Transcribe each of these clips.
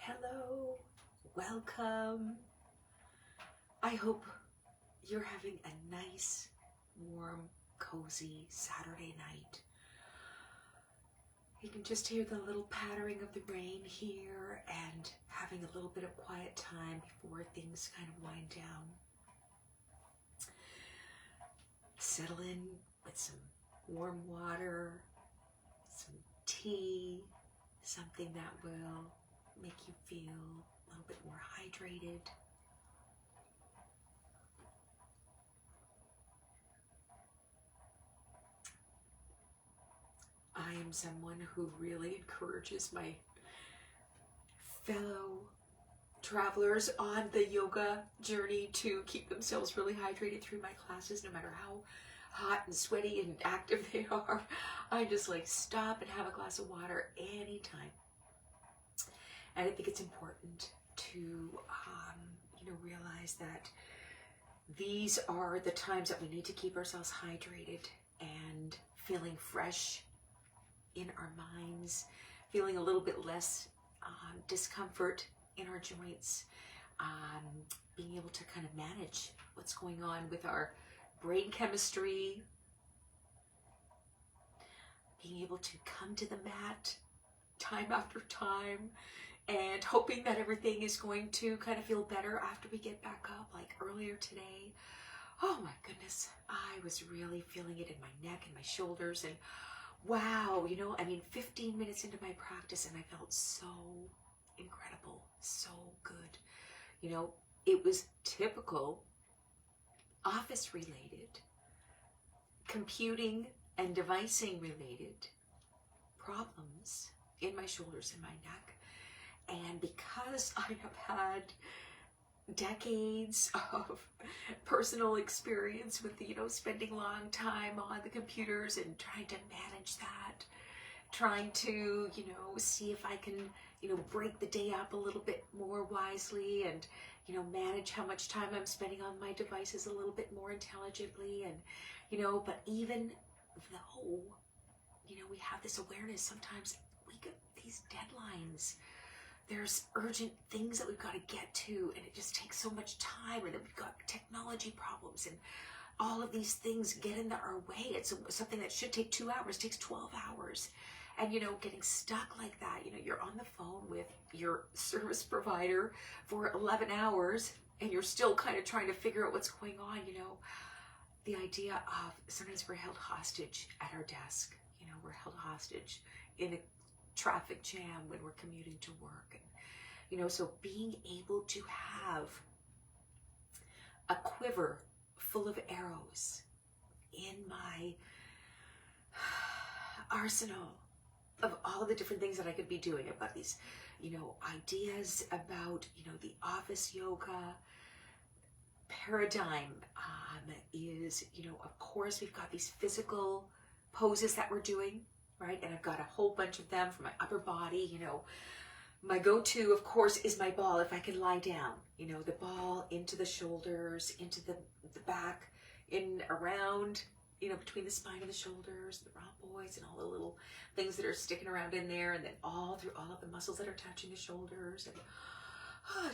Hello, welcome. I hope you're having a nice, warm, cozy Saturday night. You can just hear the little pattering of the rain here and having a little bit of quiet time before things kind of wind down. Settle in with some warm water, some tea, something that will make you feel a little bit more hydrated. I am someone who really encourages my fellow travelers on the yoga journey to keep themselves really hydrated through my classes, no matter how hot and sweaty and active they are. I just like stop and have a glass of water anytime. And I think it's important to realize that these are the times that we need to keep ourselves hydrated and feeling fresh in our minds, feeling a little bit less discomfort in our joints, being able to kind of manage what's going on with our brain chemistry, being able to come to the mat time after time and hoping that everything is going to kind of feel better after we get back up. Like earlier today, oh my goodness, I was really feeling it in my neck and my shoulders, and wow, 15 minutes into my practice and I felt so incredible, so good. It was typical office related, computing and devicing related problems in my shoulders and my neck. And because I have had decades of personal experience with, spending long time on the computers and trying to manage that, trying to, see if I can, break the day up a little bit more wisely and, manage how much time I'm spending on my devices a little bit more intelligently. And, but even though, we have this awareness, sometimes we get these deadlines. There's urgent things that we've got to get to, and it just takes so much time, and then we've got technology problems, and all of these things get in our way. It's something that should take 2 hours, takes 12 hours. And, getting stuck like that, you're on the phone with your service provider for 11 hours, and you're still kind of trying to figure out what's going on, the idea of sometimes we're held hostage at our desk, we're held hostage in a traffic jam when we're commuting to work. And, so being able to have a quiver full of arrows in my arsenal of all of the different things that I could be doing. I've got these, ideas about, the office yoga paradigm is, of course, we've got these physical poses that we're doing, right? And I've got a whole bunch of them for my upper body. My go-to, of course, is my ball. If I can lie down, the ball into the shoulders, into the back, in around, between the spine and the shoulders, the rhomboids and all the little things that are sticking around in there, and then all through all of the muscles that are touching the shoulders, and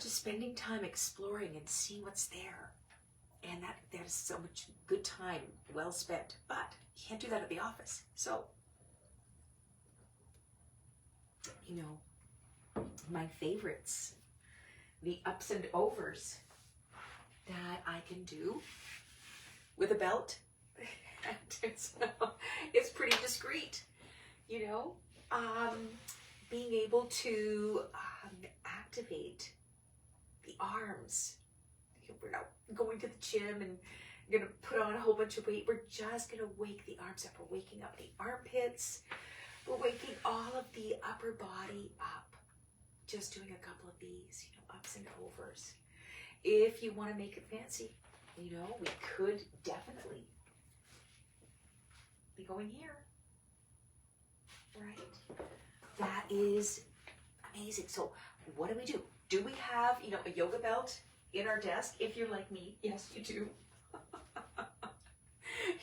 just spending time exploring and seeing what's there. And that is so much good time well spent, but you can't do that at the office. So, my favorites, the ups and overs that I can do with a belt. And it's pretty discreet, being able to activate the arms. We're not going to the gym and going to put on a whole bunch of weight. We're just going to wake the arms up. We're waking up the armpits. We're waking all of the upper body up. Just doing a couple of these, ups and overs. If you want to make it fancy, we could definitely be going here, right? That is amazing. So what do? Do we have, a yoga belt in our desk? If you're like me, yes, you do.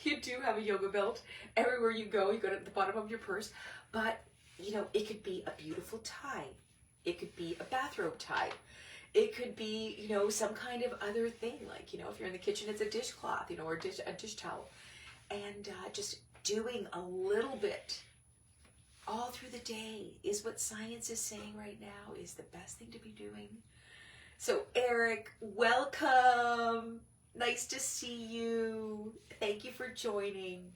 You do have a yoga belt. Everywhere you go to the bottom of your purse. But, it could be a beautiful tie. It could be a bathrobe tie. It could be, you know, some kind of other thing, like, you know, if you're in the kitchen, it's a dishcloth, you know, or a dish towel. And just doing a little bit all through the day is what science is saying right now is the best thing to be doing. So Eric, welcome. Nice to see you. Thank you for joining.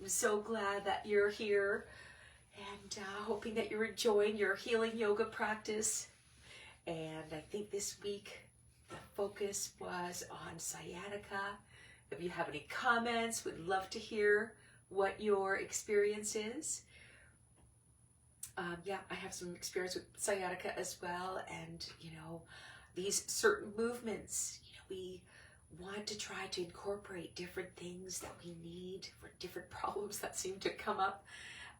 I'm so glad that you're here, and hoping that you're enjoying your healing yoga practice. And I think this week the focus was on sciatica. If you have any comments, would love to hear what your experience is. Yeah, I have some experience with sciatica as well. And, you know, these certain movements, you know, we want to try to incorporate different things that we need for different problems that seem to come up.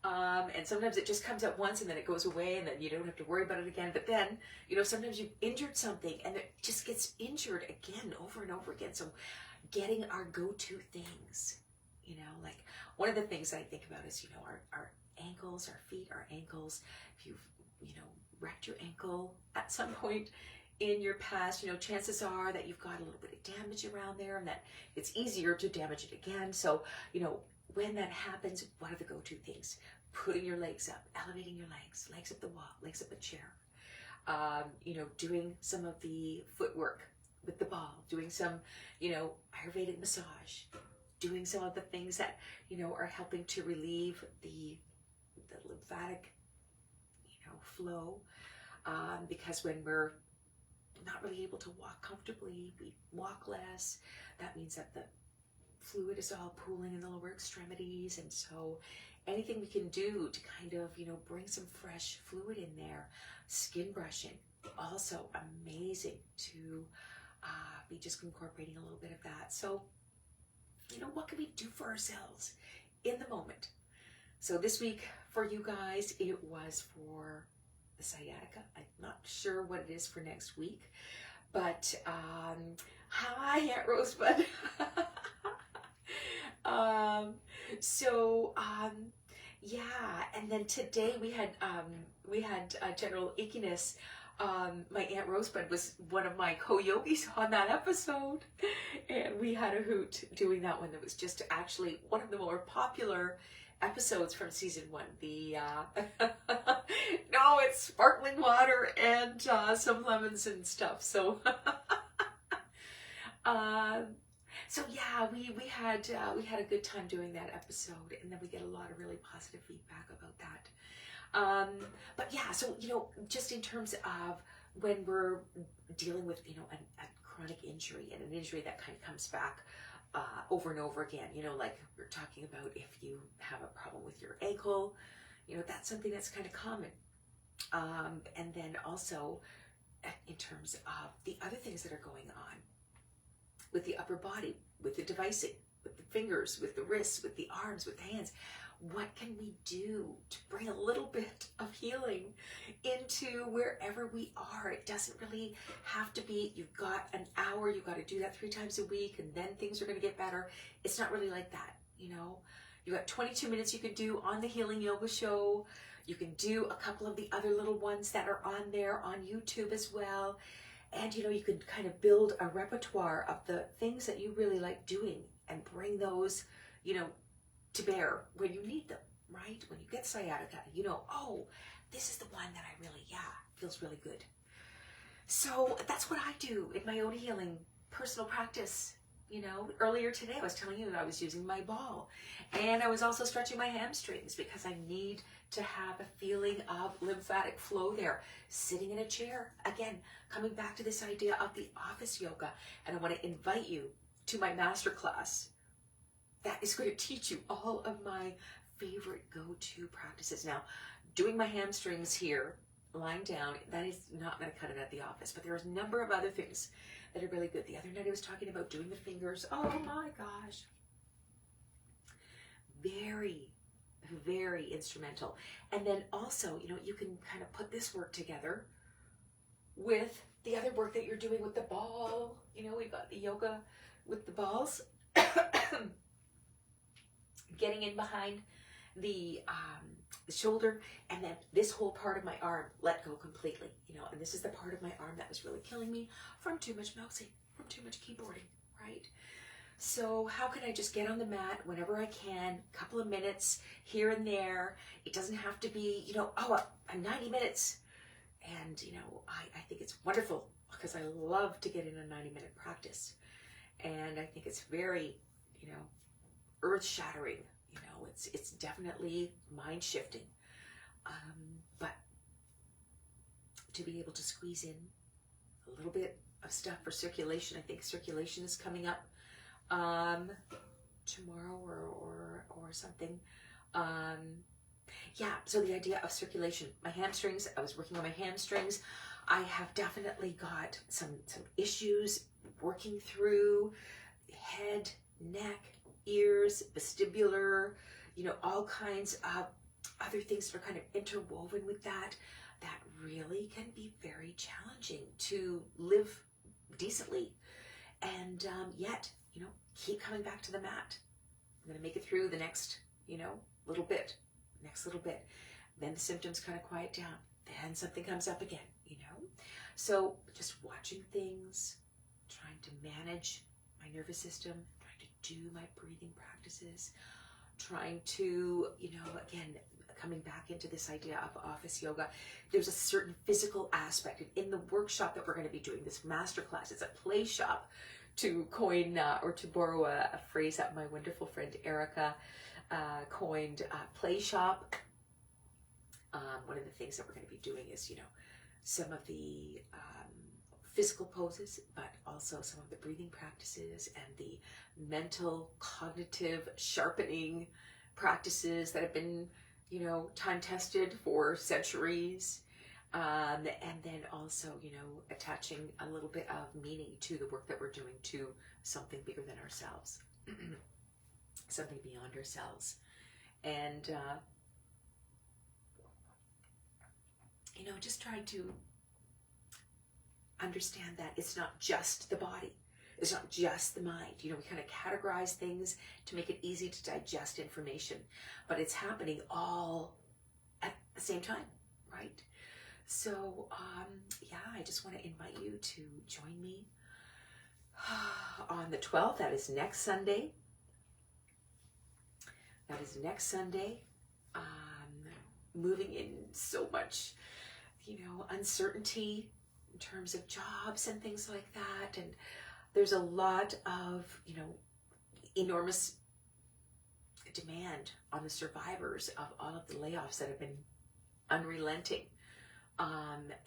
And sometimes it just comes at once and then it goes away and then you don't have to worry about it again. But then, you know, sometimes you've injured something and it just gets injured again over and over again. So getting our go-to things, you know, like one of the things I think about is, you know, our ankles, our feet, our ankles. If you've, you know, wrecked your ankle at some point in your past, you know, chances are that you've got a little bit of damage around there and that it's easier to damage it again. So, you know, when that happens, what are the go-to things? Putting your legs up, elevating your legs up the wall, legs up a chair. You know, doing some of the footwork with the ball, doing some, you know, Ayurvedic massage, doing some of the things that, you know, are helping to relieve the lymphatic, you know, flow. Because when we're not really able to walk comfortably, we walk less. That means that the fluid is all pooling in the lower extremities, and so anything we can do to kind of, you know, bring some fresh fluid in there. Skin brushing, also amazing to be just incorporating a little bit of that. So, you know, what can we do for ourselves in the moment? So this week for you guys, it was for the sciatica. I'm not sure what it is for next week, but hi, Aunt Rosebud. Yeah, and then today we had general ickiness. My Aunt Rosebud was one of my co-yogis on that episode, and we had a hoot doing that one. That was just actually one of the more popular episodes from season 1. The no, it's sparkling water and some lemons and stuff. So so yeah, we had a good time doing that episode, and then we get a lot of really positive feedback about that. But yeah, so, you know, just in terms of when we're dealing with, you know, a chronic injury and an injury that kind of comes back over and over again, you know, like we're talking about if you have a problem with your ankle, you know, that's something that's kind of common. And then also in terms of the other things that are going on with the upper body, with the devicing, with the fingers, with the wrists, with the arms, with the hands. What can we do to bring a little bit of healing into wherever we are? It doesn't really have to be, you've got an hour, you've got to do that 3 times a week, and then things are going to get better. It's not really like that, you know. You got 22 minutes you can do on the Healing Yoga Show. You can do a couple of the other little ones that are on there on YouTube as well. And, you know, you can kind of build a repertoire of the things that you really like doing and bring those, you know, to bear when you need them, right? When you get sciatica, you know, oh, this is the one that I really, feels really good. So that's what I do in my own healing personal practice. You know, earlier today I was telling you that I was using my ball, and I was also stretching my hamstrings because I need to have a feeling of lymphatic flow there. Sitting in a chair, again, coming back to this idea of the office yoga, and I want to invite you to my masterclass that is going to teach you all of my favorite go-to practices. Now, doing my hamstrings here, lying down, that is not going to cut it at the office, but there's a number of other things that are really good. The other night I was talking about doing the fingers. Oh my gosh. Very, very instrumental. And then also, you know, you can kind of put this work together with the other work that you're doing with the ball. You know, we've got the yoga with the balls. Getting in behind the shoulder, and then this whole part of my arm let go completely, you know, and this is the part of my arm that was really killing me from too much mousing, from too much keyboarding, right? So how can I just get on the mat whenever I can, a couple of minutes here and there. It doesn't have to be, you know, oh, 90 minutes. And, you know, I think it's wonderful because I love to get in a 90-minute practice. And I think it's very, you know, earth-shattering. You know, it's definitely mind-shifting. But to be able to squeeze in a little bit of stuff for circulation, I think circulation is coming up tomorrow or something. Yeah, so the idea of circulation, my hamstrings, I was working on my hamstrings. I have definitely got some issues working through head, neck, ears, vestibular, you know, all kinds of other things that are kind of interwoven with that really can be very challenging to live decently. And yet, you know, keep coming back to the mat. I'm going to make it through the next, you know, little bit. Then the symptoms kind of quiet down. Then something comes up again, you know. So just watching things, trying to manage my nervous system, trying to do my breathing practices, trying to, you know, again, coming back into this idea of office yoga. There's a certain physical aspect. And in the workshop that we're going to be doing, this masterclass, it's a play shop, to coin or to borrow a phrase that my wonderful friend Erica coined, play shop. One of the things that we're going to be doing is, you know, some of the physical poses, but also some of the breathing practices and the mental, cognitive, sharpening practices that have been, you know, time tested for centuries. And then also, you know, attaching a little bit of meaning to the work that we're doing to something bigger than ourselves, something beyond ourselves. And, you know, just trying to understand that it's not just the body. It's not just the mind. You know, we kind of categorize things to make it easy to digest information, but it's happening all at the same time, right? So, yeah, I just want to invite you to join me on the 12th. That is next Sunday. Moving in so much, you know, uncertainty in terms of jobs and things like that. And there's a lot of, you know, enormous demand on the survivors of all of the layoffs that have been unrelenting.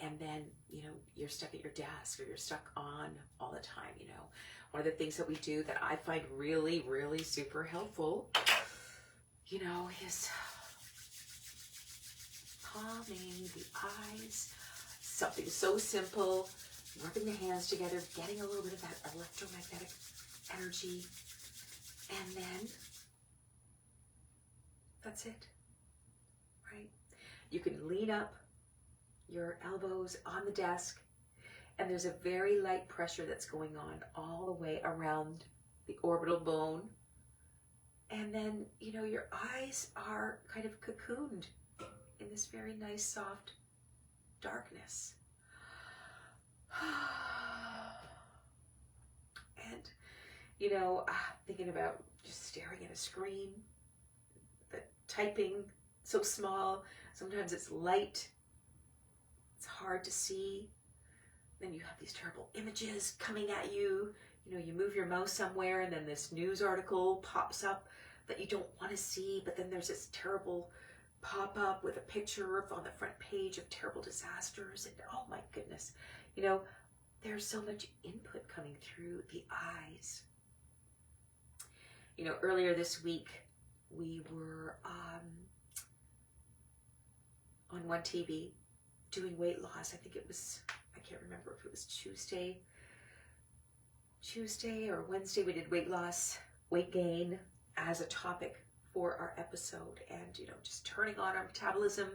And then, you know, you're stuck at your desk or you're stuck on all the time, you know. One of the things that we do that I find really, really super helpful, you know, is calming the eyes. Something so simple, rubbing the hands together, getting a little bit of that electromagnetic energy, and then that's it, right? You can lean up your elbows on the desk, and there's a very light pressure that's going on all the way around the orbital bone. And then, you know, your eyes are kind of cocooned in this very nice, soft darkness. And, you know, thinking about just staring at a screen, the typing so small, sometimes it's light, it's hard to see. Then you have these terrible images coming at you. You know, you move your mouse somewhere and then this news article pops up that you don't want to see, but then there's this terrible pop-up with a picture on the front page of terrible disasters, and oh my goodness, you know, there's so much input coming through the eyes. You know, earlier this week we were on One TV doing weight loss. I think it was, I can't remember if it was Tuesday or Wednesday. We did weight loss, weight gain as a topic for our episode, and, you know, just turning on our metabolism,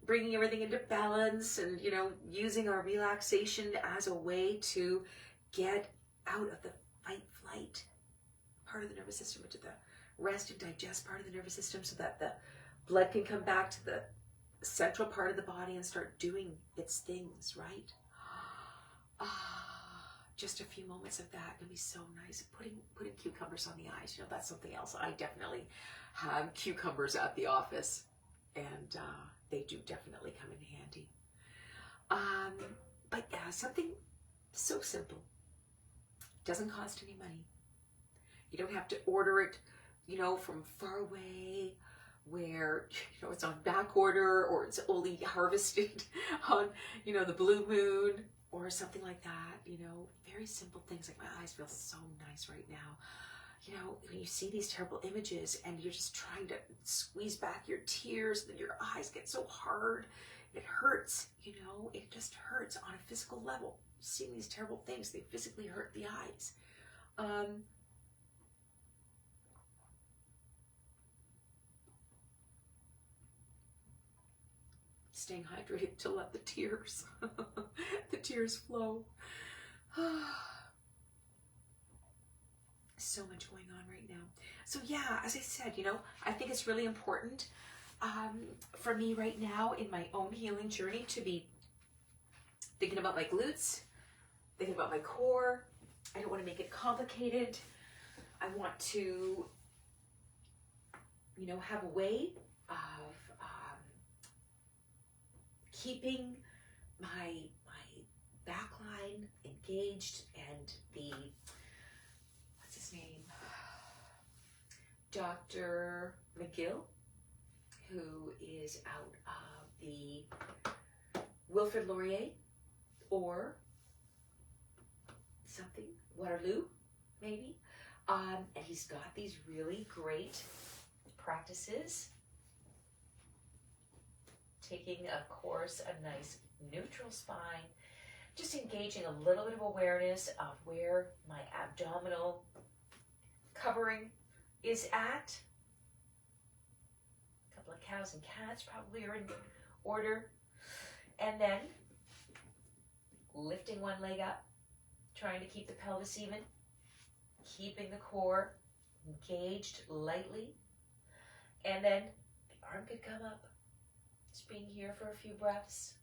bringing everything into balance, and, you know, using our relaxation as a way to get out of the fight flight part of the nervous system into the rest and digest part of the nervous system, so that the blood can come back to the central part of the body and start doing its things, right? Just a few moments of that can be so nice. Putting cucumbers on the eyes, you know, that's something else. I definitely have cucumbers at the office, and they do definitely come in handy. But yeah, something so simple. Doesn't cost any money. You don't have to order it, you know, from far away where, you know, it's on back order or it's only harvested on, you know, the blue moon or something like that. You know, very simple things. Like, my eyes feel so nice right now. You know, when you see these terrible images and you're just trying to squeeze back your tears, then your eyes get so hard. It hurts, you know, it just hurts on a physical level. Seeing these terrible things, they physically hurt the eyes. Staying hydrated to let the tears flow. So much going on right now. So yeah, as I said, you know, I think it's really important for me right now in my own healing journey to be thinking about my glutes, thinking about my core. I don't want to make it complicated. I want to, you know, have a way of keeping my backline engaged, and the, what's his name? Dr. McGill, who is out of the Wilfrid Laurier or something, Waterloo, maybe. And he's got these really great practices. Taking, of course, a nice neutral spine, just engaging a little bit of awareness of where my abdominal covering is at. A couple of cows and cats probably are in order. And then lifting one leg up, trying to keep the pelvis even, keeping the core engaged lightly. And then the arm could come up. Just being here for a few breaths.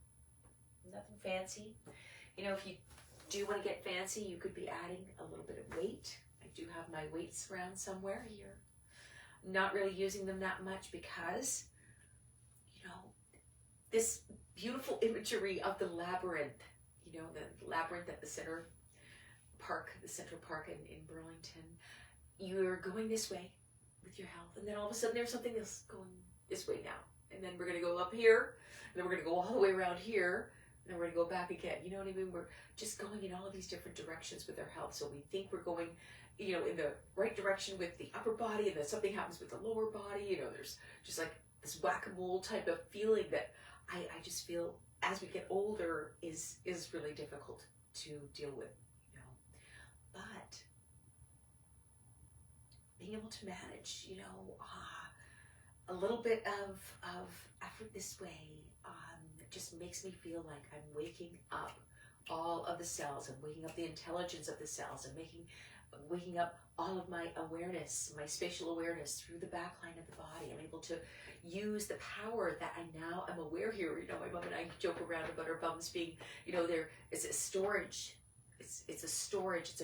Nothing fancy. You know, if you do want to get fancy, you could be adding a little bit of weight. I do have my weights around somewhere here. Not really using them that much because, you know, this beautiful imagery of the labyrinth, you know, the labyrinth at the Central Park in Burlington. You're going this way with your health, and then all of a sudden there's something else going this way now. And then we're going to go up here, and then we're going to go all the way around here, and then we're going to go back again. You know what I mean? We're just going in all of these different directions with our health. So we think we're going, you know, in the right direction with the upper body, and then something happens with the lower body. You know, there's just like this whack-a-mole type of feeling that I just feel as we get older is really difficult to deal with, you know. But being able to manage, you know, a little bit of effort this way just makes me feel like I'm waking up all of the cells. I'm waking up the intelligence of the cells, and waking up all of my awareness, my spatial awareness through the back line of the body. I'm able to use the power that I now am aware here. You know, my mom and I joke around about our bums being, you know, there is a storage. It's a storage.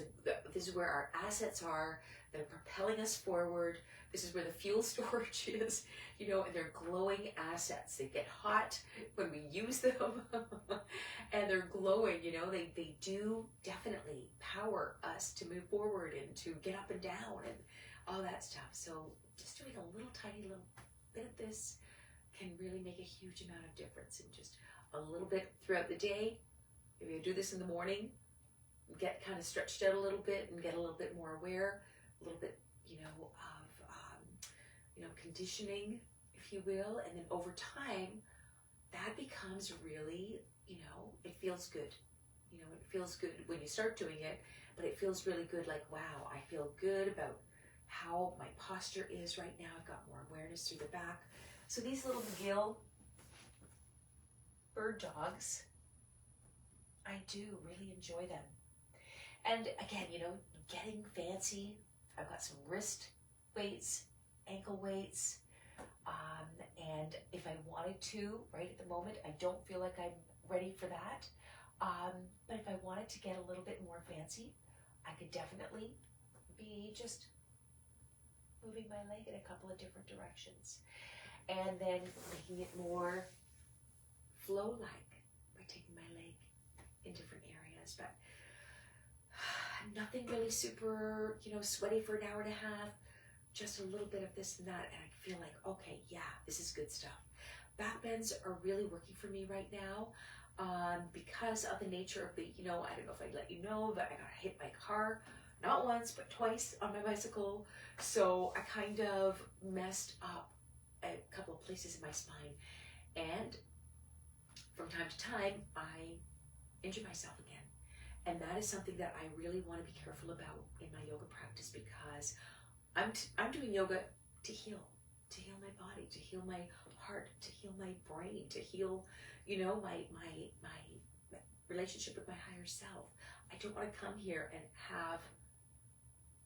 This is where our assets are. They're propelling us forward. This is where the fuel storage is, you know, and they're glowing assets. They get hot when we use them, and they're glowing, you know, they do definitely power us to move forward and to get up and down and all that stuff. So just doing a tiny little bit of this can really make a huge amount of difference, and just a little bit throughout the day. If you do this in the morning, get kind of stretched out a little bit and get a little bit more aware, a little bit, you know, of conditioning, if you will, and then over time, that becomes really, you know, it feels good. You know, it feels good when you start doing it, but it feels really good, like, wow, I feel good about how my posture is right now. I've got more awareness through the back. So these little McGill bird dogs, I do really enjoy them. And again, you know, getting fancy. I've got some wrist weights, ankle weights. And if I wanted to, right at the moment, I don't feel like I'm ready for that. But if I wanted to get a little bit more fancy, I could definitely be just moving my leg in a couple of different directions. And then making it more flow-like by taking my leg in different areas. But nothing really super, sweaty for an hour and a half. Just a little bit of this and that, and I feel like, okay, yeah, this is good stuff. Back bends are really working for me right now because of the nature of the, I don't know if I let you know, but I got hit by a car, not once, but twice on my bicycle. So I kind of messed up a couple of places in my spine. And from time to time, I injure myself again. And that is something that I really want to be careful about in my yoga practice, because I'm doing yoga to heal my body, to heal my heart, to heal my brain, to heal, my relationship with my higher self. I don't want to come here and have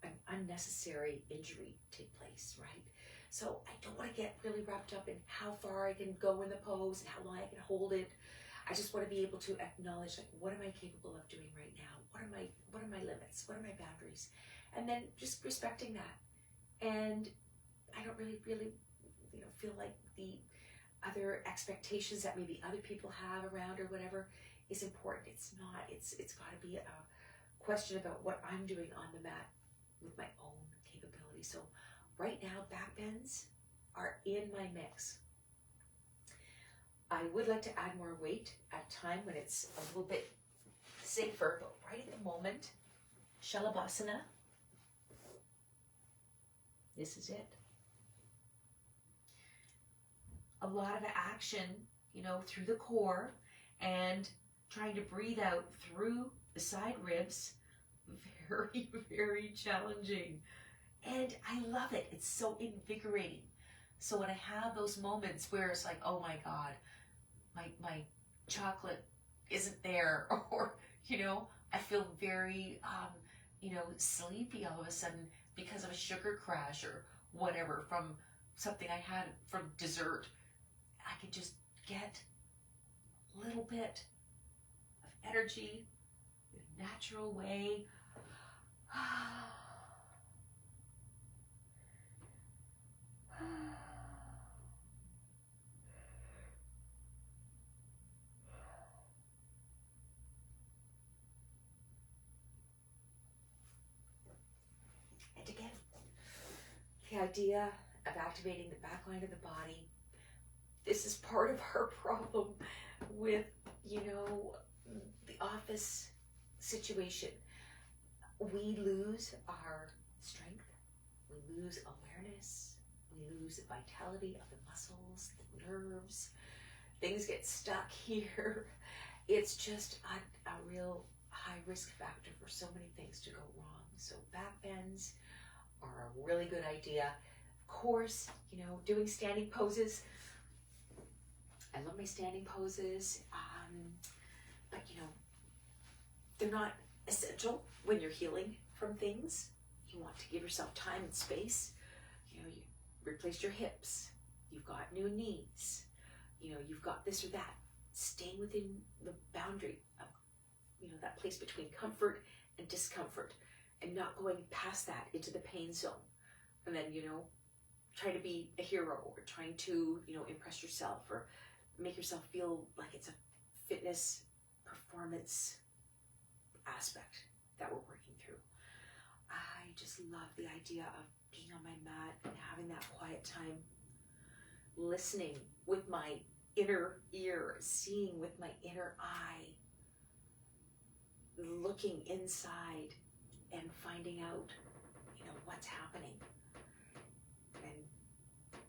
an unnecessary injury take place, right? So I don't want to get really wrapped up in how far I can go in the pose and how long I can hold it. I just want to be able to acknowledge, like, what am I capable of doing right now? What are my limits? What are my boundaries? And then just respecting that. And I don't really, feel like the other expectations that maybe other people have around or whatever is important. It's not. It's got to be a question about what I'm doing on the mat with my own capability. So right now, back bends are in my mix. I would like to add more weight at a time when it's a little bit safer, but right at the moment, Shalabhasana. This is it. A lot of action, through the core and trying to breathe out through the side ribs. Very, very challenging. And I love it. It's so invigorating. So when I have those moments where it's like, oh my God, my chocolate isn't there, or, I feel very, sleepy all of a sudden because of a sugar crash or whatever from something I had from dessert, I can just get a little bit of energy in a natural way. And again, the idea of activating the back line of the body. This is part of our problem with, the office situation. We lose our strength, we lose awareness, we lose the vitality of the muscles, the nerves. Things get stuck here. It's just a real high risk factor for so many things to go wrong. So back bends are a really good idea. Of course, doing standing poses. I love my standing poses, but they're not essential when you're healing from things. You want to give yourself time and space. You replaced your hips, you've got new knees, you've got this or that. Staying within the boundary of, that place between comfort and discomfort, and not going past that into the pain zone. And then, trying to be a hero, or trying to, impress yourself, or make yourself feel like it's a fitness performance aspect that we're working through. I just love the idea of being on my mat and having that quiet time, listening with my inner ear, seeing with my inner eye, looking inside and finding out, what's happening, and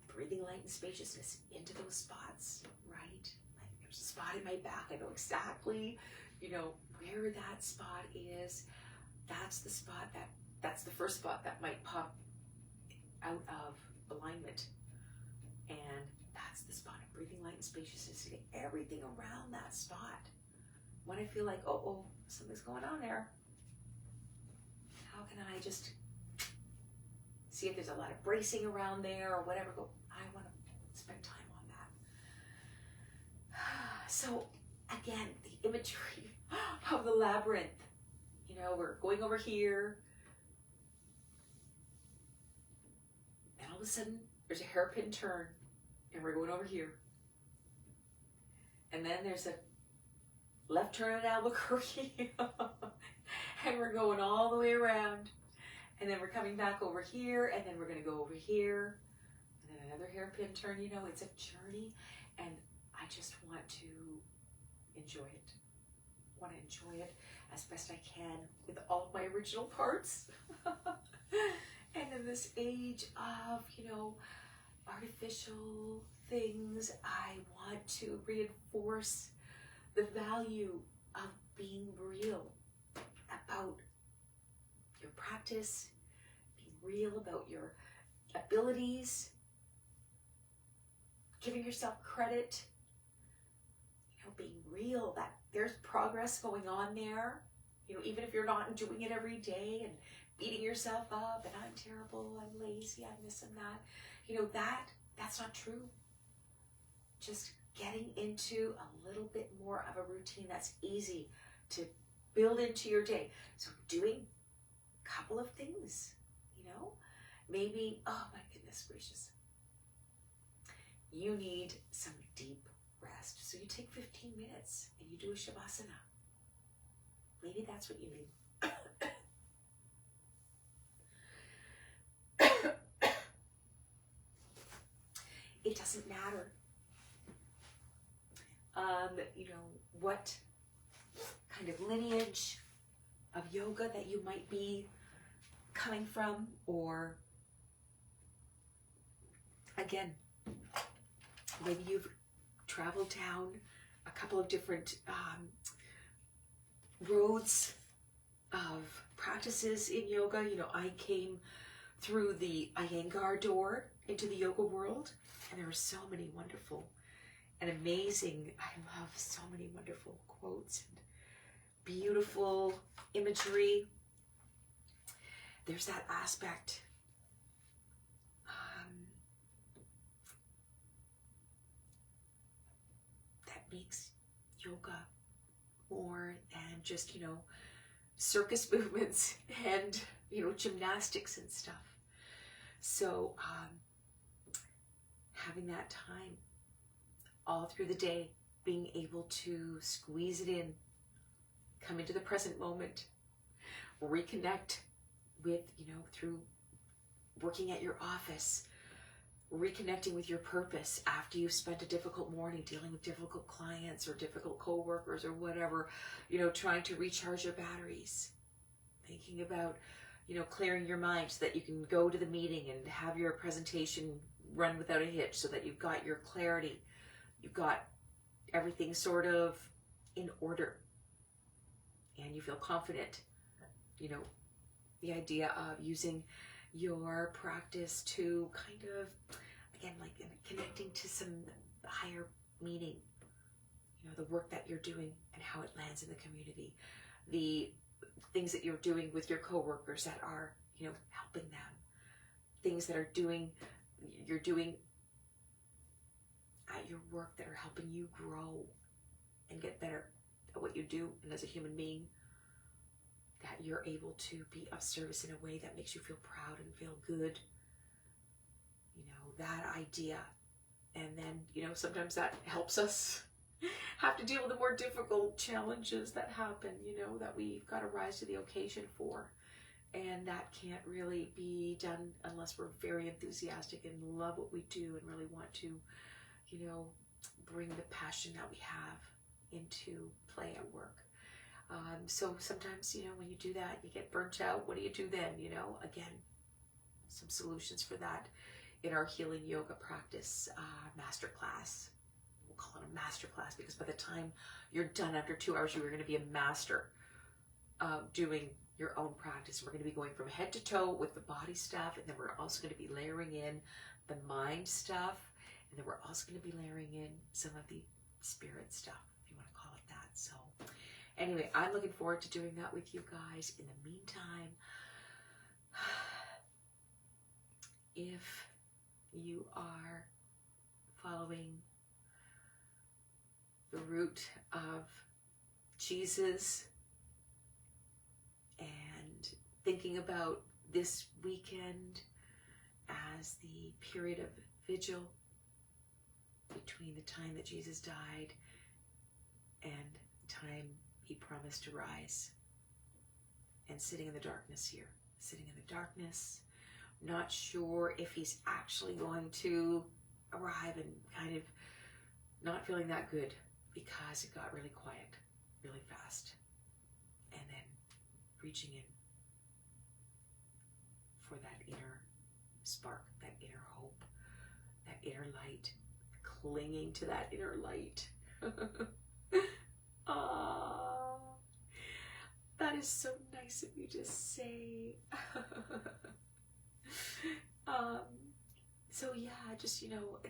breathing light and spaciousness into those spots, right? Like, there's a spot in my back. I know exactly, where that spot is. That's the spot that's the first spot that might pop out of alignment. And that's the spot of breathing light and spaciousness to get everything around that spot. When I feel like, oh, something's going on there, how can I just see if there's a lot of bracing around there or whatever? I want to spend time on that. So again, the imagery of the labyrinth. You know, we're going over here, and all of a sudden there's a hairpin turn, and we're going over here. And then there's a left turn at Albuquerque, and we're going all the way around. And then we're coming back over here, and then we're going to go over here, and then another hairpin turn. You know, it's a journey, and I just want to enjoy it. I want to enjoy it as best I can with all my original parts. And in this age of, you know, artificial things, I want to reinforce the value of being real about your practice, being real about your abilities, giving yourself credit, you know, being real that there's progress going on there, you know, even if you're not doing it every day and beating yourself up and I'm terrible, I'm lazy, I'm this and that, you know, that's not true. Just getting into a little bit more of a routine that's easy to build into your day. So doing a couple of things, you know, maybe, oh my goodness gracious, you need some deep rest. So you take 15 minutes and you do a Shavasana. Maybe that's what you need. It doesn't matter, you know, what kind of lineage of yoga that you might be coming from, or again, maybe you've traveled down a couple of different roads of practices in yoga. You know, I came through the Iyengar door into the yoga world, and there are so many wonderful and amazing, I love so many wonderful quotes and beautiful imagery. There's that aspect that makes yoga more than just, you know, circus movements and, you know, gymnastics and stuff. So having that time all through the day, being able to squeeze it in, come into the present moment, reconnect with, you know, through working at your office, reconnecting with your purpose after you've spent a difficult morning dealing with difficult clients or difficult coworkers or whatever, you know, trying to recharge your batteries, thinking about, you know, clearing your mind so that you can go to the meeting and have your presentation run without a hitch, so that you've got your clarity, you've got everything sort of in order, and you feel confident. You know, the idea of using your practice to kind of, again, like connecting to some higher meaning, you know, the work that you're doing and how it lands in the community, the things that you're doing with your coworkers that are, you know, helping them, things that you're doing at your work that are helping you grow and get better at what you do, and as a human being, that you're able to be of service in a way that makes you feel proud and feel good. You know, that idea. And then, you know, sometimes that helps us have to deal with the more difficult challenges that happen, you know, that we've got to rise to the occasion for. And that can't really be done unless we're very enthusiastic and love what we do and really want to, you know, bring the passion that we have into play at work. So sometimes, you know, when you do that, you get burnt out. What do you do then? You know, again, some solutions for that in our healing yoga practice masterclass. We'll call it a masterclass because by the time you're done after 2 hours, you're going to be a master doing your own practice. We're going to be going from head to toe with the body stuff, and then we're also going to be layering in the mind stuff, and then we're also going to be layering in some of the spirit stuff, if you want to call it that. So anyway, I'm looking forward to doing that with you guys. In the meantime, if you are following the route of Jesus and thinking about this weekend as the period of vigil between the time that Jesus died and the time he promised to rise. And sitting in the darkness here, sitting in the darkness, not sure if he's actually going to arrive, and kind of not feeling that good because it got really quiet really fast. And then reaching in for that inner spark, that inner hope, that inner light, clinging to that inner light. Ah, that is so nice of you to say. So yeah, just,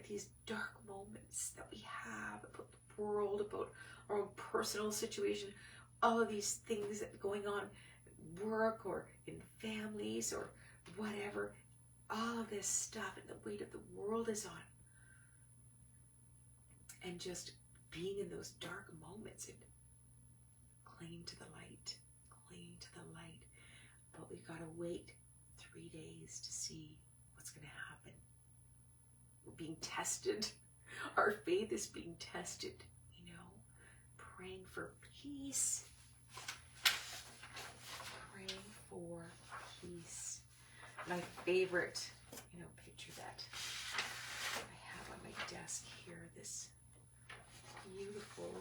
these dark moments that we have about the world, about our own personal situation, all of these things that are going on at work or in families or whatever, all of this stuff and the weight of the world is on. And just being in those dark moments and clinging to the light, clinging to the light. But we've got to wait 3 days to see what's going to happen. We're being tested. Our faith is being tested, praying for peace. Praying for peace. My favorite, picture that I have on my desk here, this beautiful,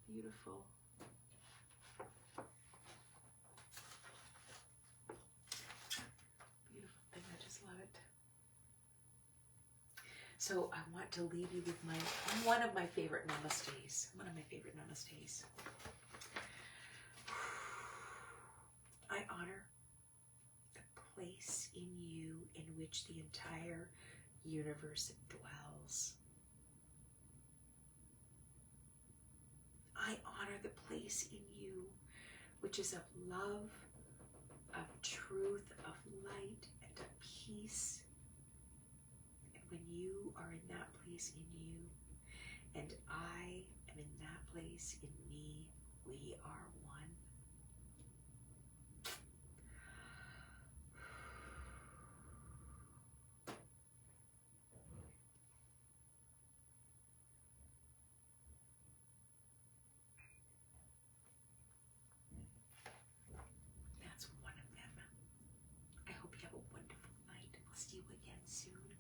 beautiful thing. I just love it. So I want to leave you with one of my favorite namaste. One of my favorite namaste. I honor the place in you in which the entire universe dwells. I honor the place in you which is of love, of truth, of light, and of peace. And when you are in that place in you, and I am in that place in me, we are one. That's one of them. I hope you have a wonderful night. We'll see you again soon.